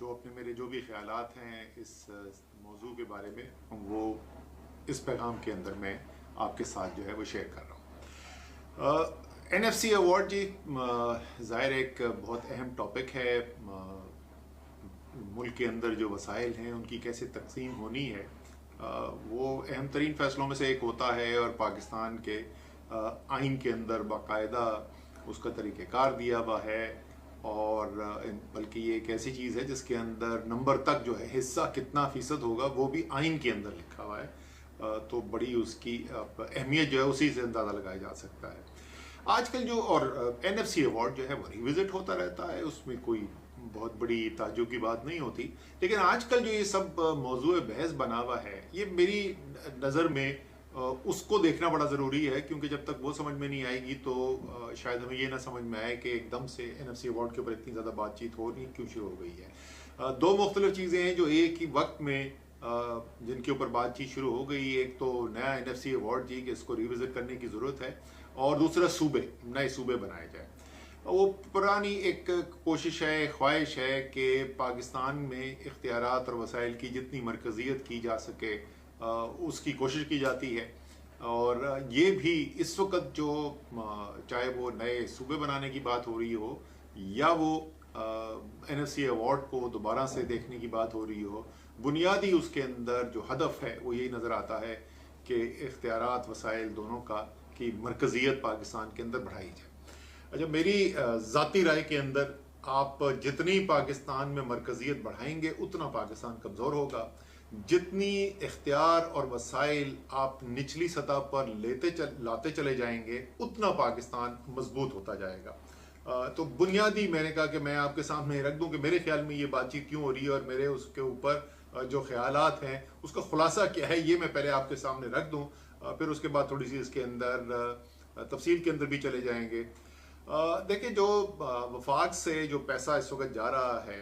जो अपने मेरे जो भी ख्यालात हैं इस मौजू के बारे में, वो इस पैगाम के अंदर मैं आपके साथ जो है वो शेयर कर रहा हूँ। NFC अवार्ड जी ज़ाहिर एक बहुत अहम टॉपिक है। मुल्क के अंदर जो वसाइल हैं उनकी कैसे तकसीम होनी है, वो अहम तरीन फ़ैसलों में से एक होता है। और पाकिस्तान के आइन के अंदर बाकायदा उसका तरीक़ेकार दिया हुआ है। और बल्कि ये एक ऐसी चीज़ है जिसके अंदर नंबर तक जो है हिस्सा कितना फ़ीसद होगा वो भी आइन के अंदर लिखा हुआ है। तो बड़ी उसकी अहमियत जो है उसी से अंदाज़ा लगाया जा सकता है। आजकल जो और NFC अवार्ड जो है वो रिविजिट होता रहता है, उसमें कोई बहुत बड़ी ताज्जुब की बात नहीं होती। लेकिन आजकल जो ये सब मौजूद बहस बना हुआ है, ये मेरी नज़र में उसको देखना बड़ा ज़रूरी है, क्योंकि जब तक वो समझ में नहीं आएगी तो शायद हमें ये ना समझ में आए कि एकदम से NFC अवार्ड के ऊपर इतनी ज़्यादा बातचीत हो रही क्यों शुरू हो गई है। दो मुख्तलिफ चीज़ें हैं जो एक ही वक्त में जिनके ऊपर बातचीत शुरू हो गई। एक तो नया NFC अवार्ड जी कि इसको रिविजिट करने की ज़रूरत है, और दूसरा नए सूबे बनाए जाए। वो पुरानी एक कोशिश है, ख्वाहिश है कि पाकिस्तान में इख्तियारात और वसाइल की जितनी मरकज़ियत की जा सके उसकी कोशिश की जाती है। और ये भी इस वक्त जो चाहे वो नए सूबे बनाने की बात हो रही हो या वो NFC अवार्ड को दोबारा से देखने की बात हो रही हो, बुनियादी उसके अंदर जो हदफ है वो यही नज़र आता है कि इख्तियारात वसाइल दोनों की मरकज़ियत पाकिस्तान के अंदर बढ़ाई जाए। अच्छा, मेरी ज़ाती राय के अंदर आप जितनी पाकिस्तान में मरकज़ियत बढ़ाएंगे उतना पाकिस्तान कमज़ोर होगा। जितनी इख्तियार और वसाइल आप निचली सतह पर लाते चले जाएंगे उतना पाकिस्तान मजबूत होता जाएगा। तो बुनियादी मैंने कहा कि मैं आपके सामने रख दूं कि मेरे ख्याल में ये बातचीत क्यों हो रही है और मेरे उसके ऊपर जो ख्यालात हैं उसका खुलासा क्या है, ये मैं पहले आपके सामने रख दूं। फिर उसके बाद थोड़ी सी इसके अंदर तफसील के अंदर भी चले जाएंगे। देखिए, जो वफाक से जो पैसा इस वक्त जा रहा है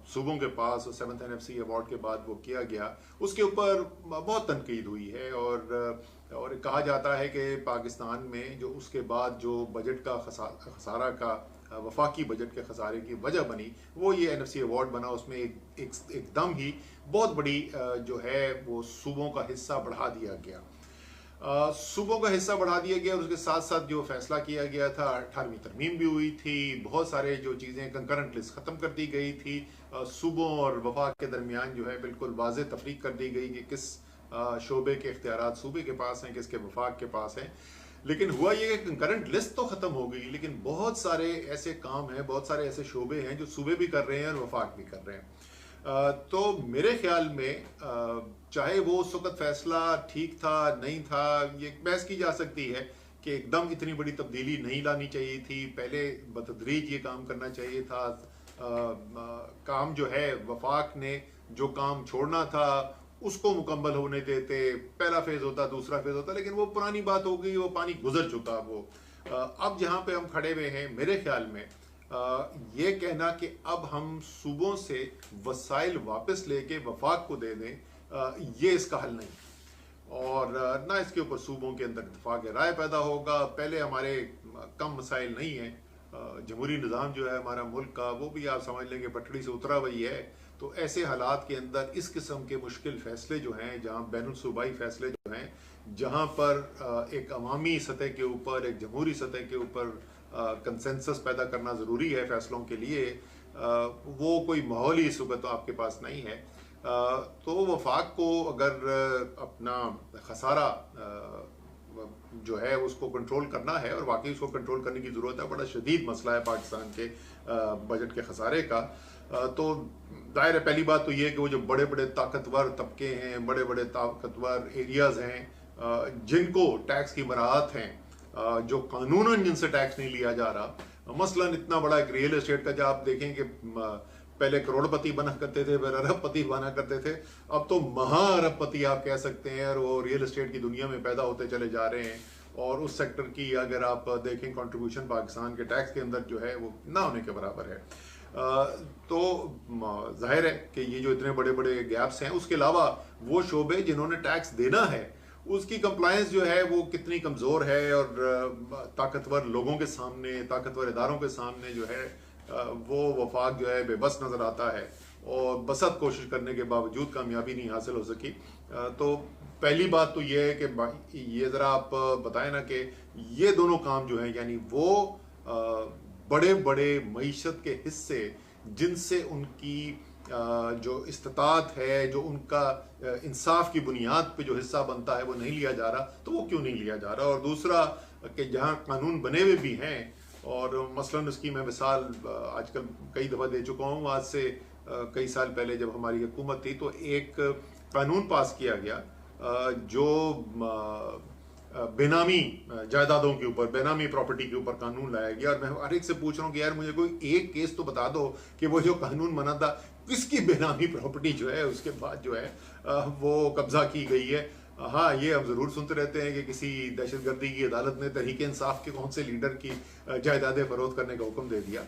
सूबों के पास, और 7th NFC अवार्ड के बाद वो किया गया, उसके ऊपर बहुत तनकीद हुई है। और कहा जाता है कि पाकिस्तान में जो उसके बाद जो बजट का खसारा का वफाकी बजट के खसारे की वजह बनी वो ये NFC अवार्ड बना। उसमें एकदम ही बहुत बड़ी जो है वो सूबों का हिस्सा बढ़ा दिया गया। सूबों का हिस्सा बढ़ा दिया गया, और उसके साथ साथ जो फैसला किया गया था, 18वीं तरमीम भी हुई थी। बहुत सारे जो चीज़ें कंकरेंट लिस्ट ख़त्म कर दी गई थी। सूबों और वफाक के दरमियान जो है बिल्कुल वाज़ेह तफरीक कर दी गई कि किस शोबे के इख्तियारात सूबे के पास हैं, किसके वफाक के पास हैं। लेकिन हुआ ये कि कंकरेंट लिस्ट तो ख़त्म हो गई, लेकिन बहुत सारे ऐसे काम हैं, बहुत सारे ऐसे शोबे हैं जो सूबे भी कर रहे हैं और वफाक भी कर रहे हैं। तो मेरे ख्याल में चाहे वो उस वक्त फैसला ठीक था नहीं था, ये बहस की जा सकती है कि एकदम इतनी बड़ी तब्दीली नहीं लानी चाहिए थी, पहले बतदरीज ये काम करना चाहिए था। काम जो है वफाक ने जो काम छोड़ना था उसको मुकम्मल होने देते, पहला फेज होता, दूसरा फेज होता, लेकिन वो पुरानी बात हो गई, वो पानी गुजर चुका। वो अब जहाँ पे हम खड़े हुए हैं, मेरे ख्याल में ये कहना कि अब हम सूबों से वसाइल वापस लेके वफाक को दे दें, ये इसका हल नहीं। और ना इसके ऊपर सूबों के अंदर इत्तेफाक राय पैदा होगा। पहले हमारे कम मसाइल नहीं हैं, जमहूरी निज़ाम जो है हमारा मुल्क का वो भी आप समझ लेंगे पटड़ी से उतरा हुई है। तो ऐसे हालात के अंदर इस किस्म के मुश्किल फ़ैसले जो हैं, जहाँ बैनुल सूबाई फ़ैसले जो हैं, जहाँ पर एक अवामी सतह के ऊपर, एक जमहूरी सतह के ऊपर कंसेंसस पैदा करना ज़रूरी है फ़ैसलों के लिए, वो कोई माहौल ही इस वक्त तो आपके पास नहीं है। तो वफाक को अगर अपना खसारा जो है उसको कंट्रोल करना है, और वाकई उसको कंट्रोल करने की ज़रूरत है, बड़ा शदीद मसला है पाकिस्तान के बजट के खसारे का। तो दायरे पहली बात तो ये है कि वो जो बड़े बड़े ताकतवर तबके हैं, बड़े बड़े ताकतवर एरियाज़ हैं जिनको टैक्स की बरात हैं, जो कानूनन जिनसे टैक्स नहीं लिया जा रहा, मसलन इतना बड़ा एक रियल एस्टेट का, जब आप देखें कि पहले करोड़पति बना करते थे, फिर अरबपति बना करते थे, अब तो महा अरबपति आप कह सकते हैं, और वो रियल एस्टेट की दुनिया में पैदा होते चले जा रहे हैं। और उस सेक्टर की अगर आप देखें कंट्रीब्यूशन पाकिस्तान के टैक्स के अंदर जो है वो ना होने के बराबर है। तो जाहिर है कि ये जो इतने बड़े बड़े गैप्स हैं, उसके अलावा वो शोबे जिन्होंने टैक्स देना है उसकी कंप्लायंस जो है वो कितनी कमज़ोर है, और ताकतवर लोगों के सामने, ताकतवर इदारों के सामने जो है वो वफाक जो है बेबस नज़र आता है और बसत कोशिश करने के बावजूद कामयाबी नहीं हासिल हो सकी। तो पहली बात तो ये है कि ये ज़रा आप बताएं ना कि ये दोनों काम जो हैं, यानी वो बड़े बड़े मईशत के हिस्से जिनसे उनकी जो इस्तात है, जो उनका इंसाफ की बुनियाद पे जो हिस्सा बनता है वो नहीं लिया जा रहा, तो वो क्यों नहीं लिया जा रहा। और दूसरा कि जहाँ कानून बने हुए भी हैं, और मसलन उसकी मैं मिसाल आजकल कई दफ़ा दे चुका हूँ, आज से कई साल पहले जब हमारी हुकूमत थी तो एक कानून पास किया गया जो बेनामी जायदादों के ऊपर, बेनामी प्रॉपर्टी के ऊपर कानून लाया गया। और मैं हर एक से पूछ रहा हूँ कि यार मुझे कोई एक केस तो बता दो कि वो जो कानून बना था किसकी बेनामी प्रॉपर्टी जो है उसके बाद जो है वो कब्जा की गई है। हाँ, ये हम ज़रूर सुनते रहते हैं कि किसी दहशतगर्दी की अदालत ने तहरीक इंसाफ के कौन से लीडर की जायदादें फरोख्त करने का हुक्म दे दिया।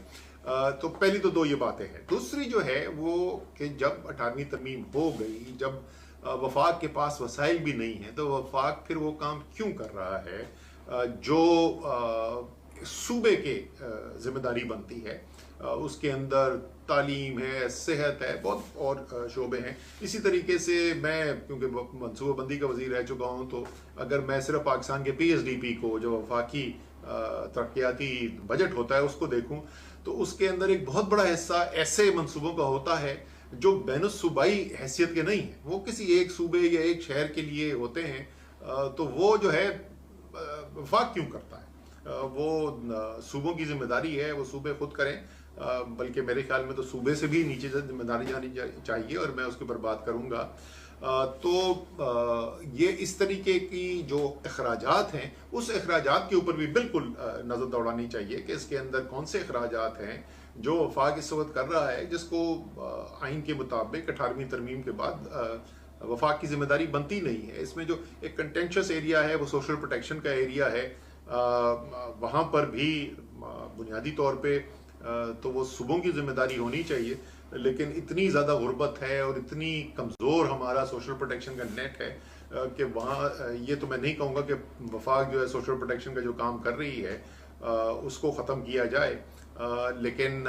तो पहली तो दो ये बातें हैं। दूसरी जो है वो कि जब 18वीं तरमीम हो गई, जब वफाक के पास वसाइल भी नहीं है, तो वफाक फिर वो काम क्यों कर रहा है जो सूबे के जिम्मेदारी बनती है। उसके अंदर तालीम है, सेहत है, बहुत और शोबे हैं। इसी तरीके से मैं क्योंकि मनसूबाबंदी का वजीर रह चुका हूँ, तो अगर मैं सिर्फ पाकिस्तान के PSDP को, जो वफाकी तरक्याती बजट होता है, उसको देखूँ तो उसके अंदर एक बहुत बड़ा हिस्सा ऐसे मनसूबों का होता है जो बैनुल सूबाई हैसियत के नहीं है, वो किसी एक सूबे या एक शहर के लिए होते हैं। तो वो जो है वफाक क्यों करता है? वो सूबों की जिम्मेदारी है, वो सूबे खुद करें। बल्कि मेरे ख्याल में तो सूबे से भी नीचे जिम्मेदारी जानी चाहिए, और मैं उसके ऊपर बात करूंगा। तो ये इस तरीके की जो अखराजात हैं, उस अखराजात के ऊपर भी बिल्कुल नज़र दौड़ानी चाहिए कि इसके अंदर कौन से अखराजात हैं जो वफाक इस वक्त कर रहा है, जिसको आइन के मुताबिक 18वीं तरमीम के बाद वफाक की जिम्मेदारी बनती नहीं है। इसमें जो एक कंटेंशियस एरिया है वो सोशल प्रोटेक्शन का एरिया है। वहाँ पर भी बुनियादी तौर पे तो वो सूबों की जिम्मेदारी होनी चाहिए, लेकिन इतनी ज़्यादा गुर्बत है और इतनी कमज़ोर हमारा सोशल प्रोटेक्शन का नेट है कि वहाँ ये तो मैं नहीं कहूँगा कि वफाक जो है सोशल प्रोटेक्शन का जो काम कर रही है उसको ख़त्म किया जाए, लेकिन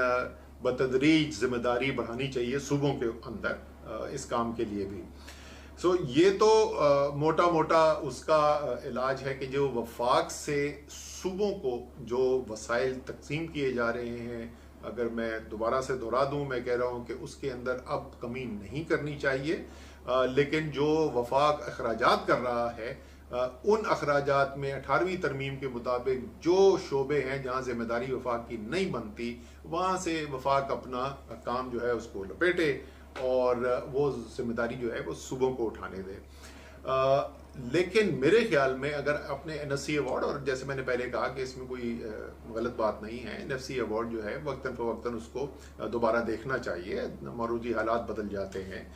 बतदरीज जिम्मेदारी बढ़ानी चाहिए सूबों के अंदर इस काम के लिए भी। सो ये तो मोटा मोटा उसका इलाज है कि जो वफाक से सूबों को जो वसाइल तकसीम किए जा रहे हैं, अगर मैं दोबारा से दोहरा दूं, मैं कह रहा हूं कि उसके अंदर अब कमी नहीं करनी चाहिए। लेकिन जो वफाक अखराजात कर रहा है, उन अखराजात में 18वीं तरमीम के मुताबिक जो शोबे हैं जहां जिम्मेदारी वफाक की नहीं बनती, वहां से वफाक अपना काम जो है उसको लपेटे और वो जिम्मेदारी जो है वो सूबों को उठाने दे। लेकिन मेरे ख्याल में अगर अपने NSC अवार्ड, और जैसे मैंने पहले कहा कि इसमें कोई गलत बात नहीं है, NSC अवार्ड जो है वक्तन फ़वक्तन उसको दोबारा देखना चाहिए, मौजूदी हालात बदल जाते हैं,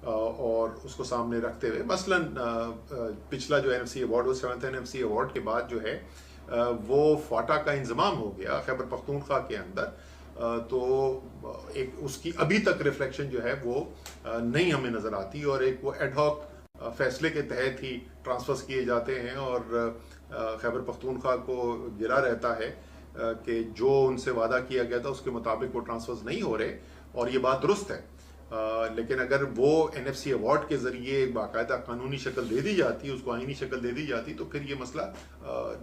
और उसको सामने रखते हुए मसलन पिछला जो NFC अवार्ड, वो 7th NFC अवार्ड के बाद जो है वो फाटा का इंजमाम हो गया खैबर पख्तूनख्वा के अंदर। तो एक उसकी अभी तक रिफ्लेक्शन जो है वो नहीं हमें नज़र आती, और एक वो एडहॉक फैसले के तहत ही ट्रांसफर्स किए जाते हैं, और खैबर पख्तूनख्वा को गिरा रहता है कि जो उनसे वादा किया गया था उसके मुताबिक वो ट्रांसफर्स नहीं हो रहे, और ये बात दुरुस्त है। लेकिन अगर वो NFC अवार्ड के ज़रिए बाकायदा कानूनी शक्ल दे दी जाती, उसको आइनी शक्ल दे दी जाती, तो फिर ये मसला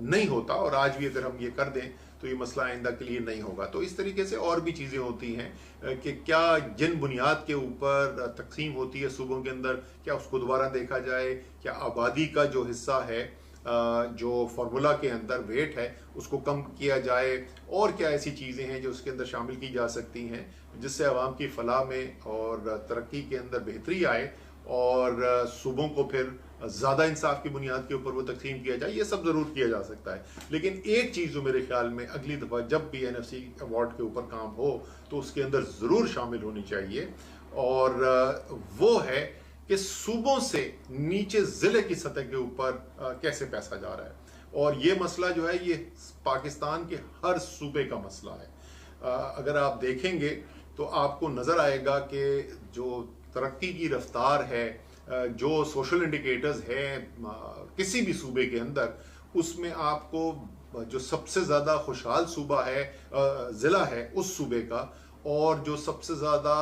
नहीं होता, और आज भी अगर हम ये कर दें तो ये मसला आइंदा के लिए नहीं होगा। तो इस तरीके से और भी चीज़ें होती हैं कि क्या जिन बुनियाद के ऊपर तकसीम होती है सूबों के अंदर, क्या उसको दोबारा देखा जाए, क्या आबादी का जो हिस्सा है, जो फार्मूला के अंदर वेट है, उसको कम किया जाए, और क्या ऐसी चीज़ें हैं जो उसके अंदर शामिल की जा सकती हैं जिससे आवाम की फलाह में और तरक्की के अंदर बेहतरी आए, और सूबों को फिर ज़्यादा इंसाफ की बुनियाद के ऊपर वो तकसीम किया जाए। ये सब ज़रूर किया जा सकता है, लेकिन एक चीज़ जो मेरे ख्याल में अगली दफ़ा जब भी NFC अवार्ड के ऊपर काम हो तो उसके अंदर ज़रूर शामिल होनी चाहिए, और वो है कि सूबों से नीचे ज़िले की सतह के ऊपर कैसे पैसा जा रहा है। और ये मसला जो है ये पाकिस्तान के हर सूबे का मसला है। अगर आप देखेंगे तो आपको नज़र आएगा कि जो तरक्की की रफ्तार है, जो सोशल इंडिकेटर्स हैं किसी भी सूबे के अंदर, उसमें आपको जो सबसे ज़्यादा खुशहाल सूबा है, ज़िला है उस सूबे का, और जो सबसे ज़्यादा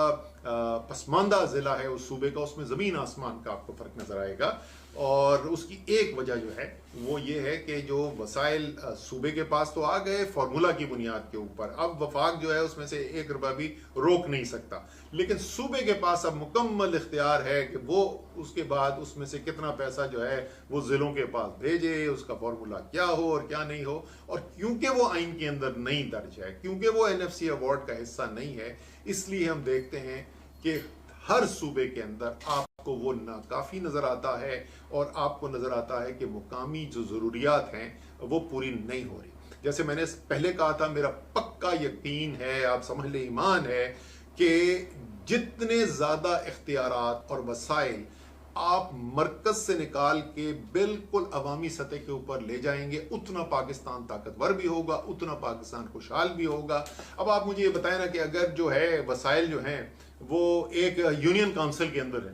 पसमानदा ज़िला है उस सूबे का, उसमें ज़मीन आसमान का आपको फ़र्क नज़र आएगा। और उसकी एक वजह जो है वो ये है कि जो वसाइल सूबे के पास तो आ गए फार्मूला की बुनियाद के ऊपर, अब वफाक जो है उसमें से 1 रुपया भी रोक नहीं सकता, लेकिन सूबे के पास अब मुकम्मल इख्तियार है कि वो उसके बाद उसमें से कितना पैसा जो है वो ज़िलों के पास भेजे, उसका फार्मूला क्या हो और क्या नहीं हो। और क्योंकि वो आइन के अंदर नहीं दर्ज है, क्योंकि वो NFC अवार्ड का हिस्सा नहीं है, इसलिए हम देखते हैं कि हर सूबे के अंदर आपको वो नाकाफी नजर आता है और आपको नजर आता है कि मुकामी जो जरूरियात हैं वो पूरी नहीं हो रही। जैसे मैंने पहले कहा था, मेरा पक्का यकीन है, आप समझ ले ईमान है, कि जितने ज्यादा इख्तियारात और वसाइल आप मरकज से निकाल के बिल्कुल अवामी सतह के ऊपर ले जाएंगे, उतना पाकिस्तान ताकतवर भी होगा, उतना पाकिस्तान खुशहाल भी होगा। अब आप मुझे ये बताएं ना कि अगर जो है वसाइल जो हैं वो एक यूनियन काउंसिल के अंदर है,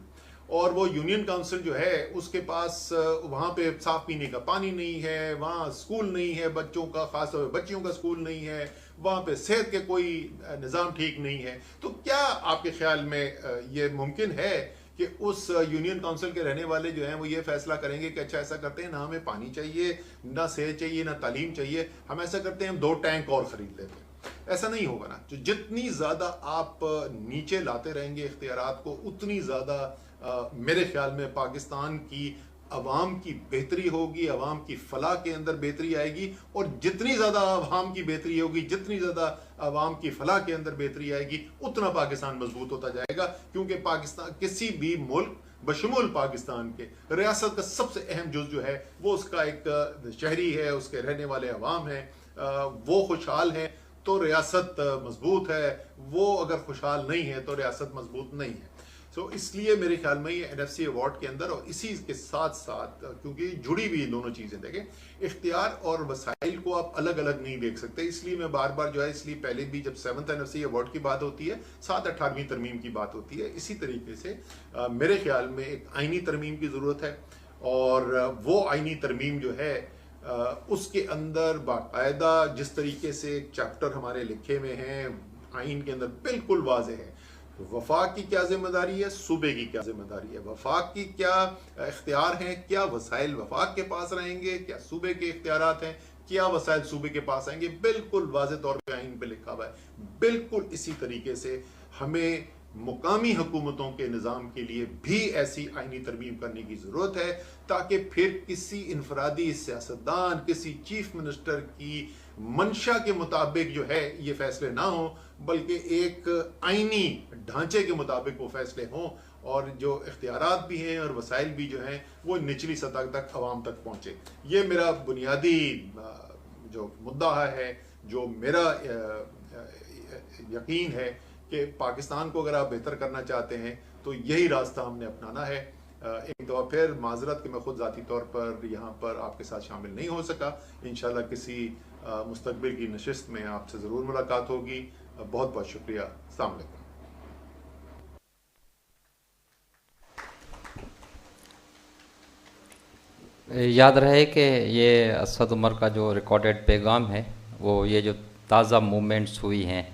और वो यूनियन काउंसिल जो है उसके पास वहाँ पे साफ पीने का पानी नहीं है, वहाँ स्कूल नहीं है बच्चों का, खासतौर पर बच्चियों का स्कूल नहीं है, वहाँ पे सेहत के कोई निज़ाम ठीक नहीं है, तो क्या आपके ख्याल में ये मुमकिन है कि उस यूनियन काउंसिल के रहने वाले जो हैं वो ये फैसला करेंगे कि अच्छा ऐसा करते हैं, ना हमें पानी चाहिए, ना सेहत चाहिए, ना तालीम चाहिए, हम ऐसा करते हैं हम 2 टैंक और ख़रीद लेते हैं? ऐसा नहीं होगा ना। जो जितनी ज़्यादा आप नीचे लाते रहेंगे इख्तियारात को, उतनी ज़्यादा मेरे ख्याल में पाकिस्तान की अवाम की बेहतरी होगी, अवाम की फलाह के अंदर बेहतरी आएगी, और जितनी ज़्यादा अवाम की बेहतरी होगी, जितनी ज़्यादा अवाम की फलाह के अंदर बेहतरी आएगी, उतना पाकिस्तान मजबूत होता जाएगा। क्योंकि पाकिस्तान किसी भी मुल्क बशमूल पाकिस्तान के रियासत का सबसे अहम जुज़ जो है वो उसका एक शहरी है, उसके रहने वाले अवाम हैं, वो खुशहाल हैं तो रियासत मजबूत है, वो अगर खुशहाल नहीं है तो रियासत मजबूत नहीं है। सो इसलिए मेरे ख्याल में ये NFC अवार्ड के अंदर, और इसी के साथ साथ क्योंकि जुड़ी हुई दोनों चीज़ें, देखें इख्तियार और वसाइल को आप अलग अलग नहीं देख सकते, इसलिए मैं बार बार जो है, इसलिए पहले भी जब 7th NFC अवार्ड की बात होती है, 7 18वीं तरमीम की बात होती है, इसी तरीके से मेरे ख्याल में एक आइनी तरमीम की ज़रूरत है। और वो आइनी तरमीम जो है उसके अंदर बाकायदा जिस तरीके से चैप्टर हमारे लिखे हुए हैं आइन के अंदर बिल्कुल वाज़ेह है, वफाक की क्या जिम्मेदारी है, सूबे की क्या जिम्मेदारी है, वफाक की क्या इख्तियार हैं, क्या वसाइल वफाक के पास रहेंगे, क्या सूबे के इख्तियारात हैं, क्या वसाइल सूबे के पास आएंगे, बिल्कुल वाज़ेह तौर पे आइन पे लिखा हुआ है। बिल्कुल इसी तरीके से हमें मुकामी हुकूमतों के निज़ाम के लिए भी ऐसी आइनी तरमीम करने की ज़रूरत है, ताकि फिर किसी इनफरादी सियासतदान, किसी चीफ मिनिस्टर की मंशा के मुताबिक जो है ये फैसले ना हो, बल्कि एक आइनी ढांचे के मुताबिक वो फैसले हों, और जो इख्तियारात भी हैं और वसाइल भी जो हैं वो निचली सतह तक, आवाम तक पहुँचे। ये मेरा बुनियादी जो मुद्दा है, जो मेरा यकीन है कि पाकिस्तान को अगर आप बेहतर करना चाहते हैं तो यही रास्ता हमने अपनाना है। एक दफ़ा फिर माजरत कि मैं खुद ज़ाती तौर पर यहाँ पर आपके साथ शामिल नहीं हो सका। इंशाल्लाह किसी मुस्तकबिल की नशिस्त में आपसे ज़रूर मुलाकात होगी। बहुत बहुत शुक्रिया। अस्सलाम वालेकुम। याद रहे कि ये असद उमर का जो रिकॉर्डेड पैगाम है वो ये जो ताज़ा मूवमेंट्स हुई हैं